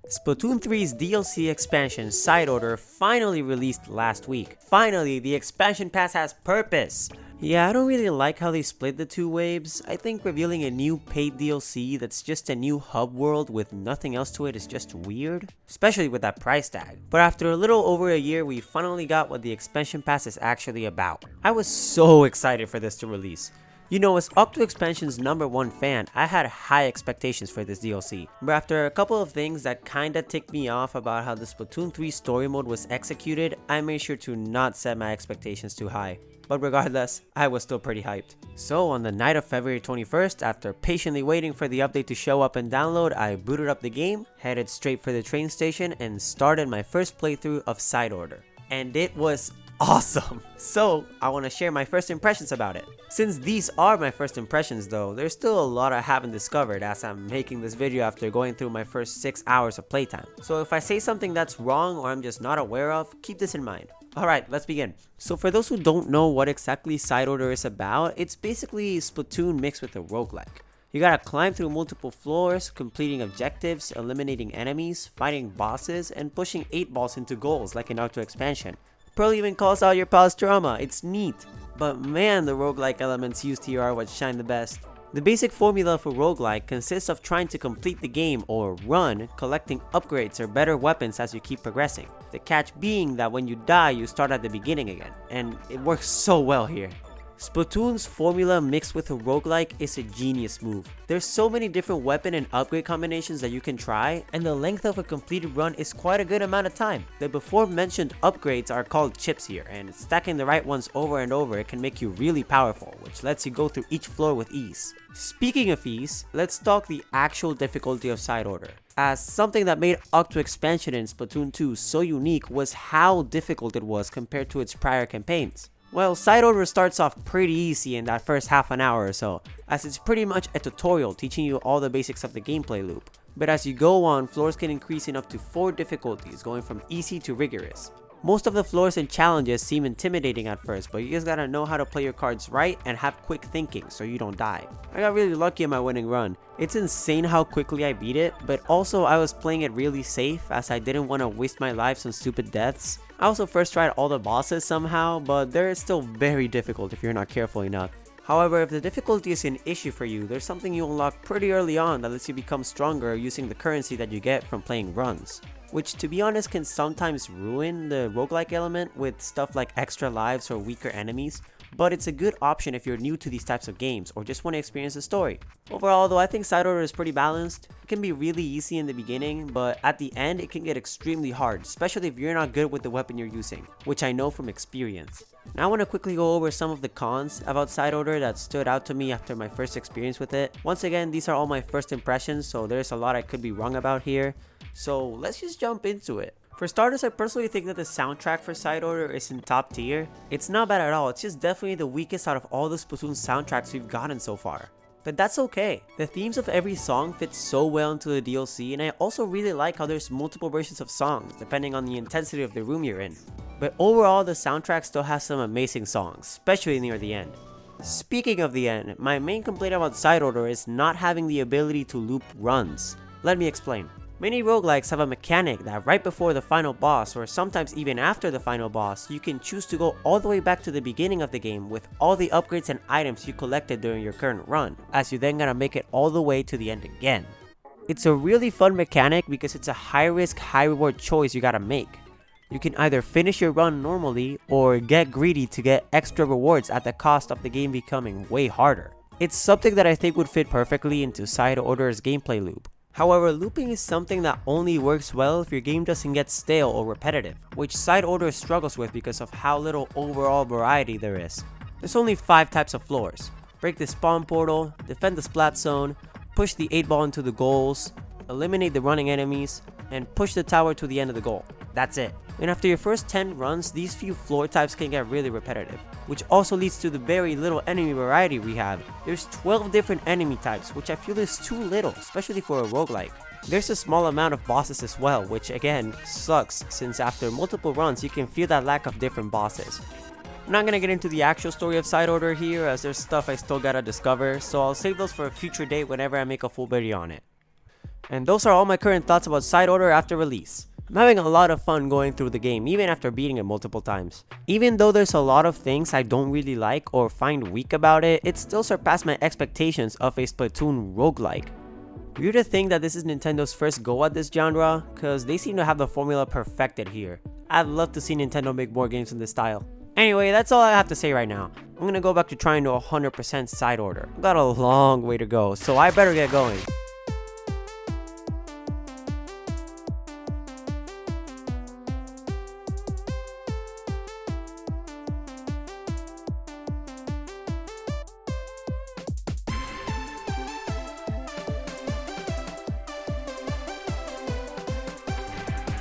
Splatoon 3's DLC expansion Side Order finally released last week. Finally, the expansion pass has purpose! Yeah, I don't really like how they split the two waves. I think revealing a new paid DLC that's just a new hub world with nothing else to it is just weird, especially with that price tag. But after a little over a year, we finally got what the expansion pass is actually about. I was so excited for this to release. You know, as AleHQ Expansion's #1 fan, I had high expectations for this DLC, but after a couple of things that kinda ticked me off about how the Splatoon 3 story mode was executed, I made sure to not set my expectations too high. But regardless, I was still pretty hyped. So on the night of February 21st, after patiently waiting for the update to show up and download, I booted up the game, headed straight for the train station, and started my first playthrough of Side Order. And it was awesome! So, I want to share my first impressions about it. Since these are my first impressions though, there's still a lot I haven't discovered as I'm making this video after going through my first 6 hours of playtime. So if I say something that's wrong or I'm just not aware of, keep this in mind. Alright, let's begin. So for those who don't know what exactly Side Order is about, it's basically Splatoon mixed with a roguelike. You gotta climb through multiple floors, completing objectives, eliminating enemies, fighting bosses, and pushing 8 balls into goals like in AleHQ Expansion. Pearl even calls out your pal's trauma, it's neat. But man, the roguelike elements used here are what shine the best. The basic formula for roguelike consists of trying to complete the game or run, collecting upgrades or better weapons as you keep progressing. The catch being that when you die, you start at the beginning again, and it works so well here. Splatoon's formula mixed with a roguelike is a genius move. There's so many different weapon and upgrade combinations that you can try, and the length of a completed run is quite a good amount of time. The before mentioned upgrades are called chips here, and stacking the right ones over and over can make you really powerful, which lets you go through each floor with ease. Speaking of ease, let's talk the actual difficulty of Side Order. As something that made AleHQ Expansion in Splatoon 2 so unique was how difficult it was compared to its prior campaigns. Well, Side Order starts off pretty easy in that first half an hour or so, as it's pretty much a tutorial teaching you all the basics of the gameplay loop. But as you go on, floors can increase in up to 4 difficulties, going from easy to rigorous. Most of the floors and challenges seem intimidating at first, but you just gotta know how to play your cards right and have quick thinking so you don't die. I got really lucky in my winning run. It's insane how quickly I beat it, but also I was playing it really safe as I didn't want to waste my life on stupid deaths. I also first tried all the bosses somehow, but they're still very difficult if you're not careful enough. However, if the difficulty is an issue for you, there's something you unlock pretty early on that lets you become stronger using the currency that you get from playing runs. Which, to be honest, can sometimes ruin the roguelike element with stuff like extra lives or weaker enemies, but it's a good option if you're new to these types of games or just want to experience the story. Overall though, I think Side Order is pretty balanced. It can be really easy in the beginning, but at the end it can get extremely hard, especially if you're not good with the weapon you're using, which I know from experience. Now I want to quickly go over some of the cons about Side Order that stood out to me after my first experience with it. Once again, these are all my first impressions, so there's a lot I could be wrong about here. So let's just jump into it. For starters, I personally think that the soundtrack for Side Order is in top tier. It's not bad at all, it's just definitely the weakest out of all the Splatoon soundtracks we've gotten so far. But that's okay. The themes of every song fit so well into the DLC, and I also really like how there's multiple versions of songs depending on the intensity of the room you're in. But overall, the soundtrack still has some amazing songs, especially near the end. Speaking of the end, my main complaint about Side Order is not having the ability to loop runs. Let me explain. Many roguelikes have a mechanic that right before the final boss, or sometimes even after the final boss, you can choose to go all the way back to the beginning of the game with all the upgrades and items you collected during your current run, as you then gotta make it all the way to the end again. It's a really fun mechanic because it's a high risk, high reward choice you gotta make. You can either finish your run normally or get greedy to get extra rewards at the cost of the game becoming way harder. It's something that I think would fit perfectly into Side Order's gameplay loop. However, looping is something that only works well if your game doesn't get stale or repetitive, which Side Order struggles with because of how little overall variety there is. There's only 5 types of floors: break the spawn portal, defend the splat zone, push the 8 ball into the goals, eliminate the running enemies, and push the tower to the end of the goal. That's it. And after your first 10 runs, these few floor types can get really repetitive, which also leads to the very little enemy variety we have. There's 12 different enemy types, which I feel is too little, especially for a roguelike. There's a small amount of bosses as well, which again sucks since after multiple runs you can feel that lack of different bosses. I'm not gonna get into the actual story of Side Order here as there's stuff I still gotta discover, so I'll save those for a future date whenever I make a full video on it. And those are all my current thoughts about Side Order after release. I'm having a lot of fun going through the game, even after beating it multiple times. Even though there's a lot of things I don't really like or find weak about it, it still surpassed my expectations of a Splatoon roguelike. Weird to think that this is Nintendo's first go at this genre, cause they seem to have the formula perfected here. I'd love to see Nintendo make more games in this style. Anyway, that's all I have to say right now. I'm gonna go back to trying to 100% Side Order. I've got a long way to go, so I better get going.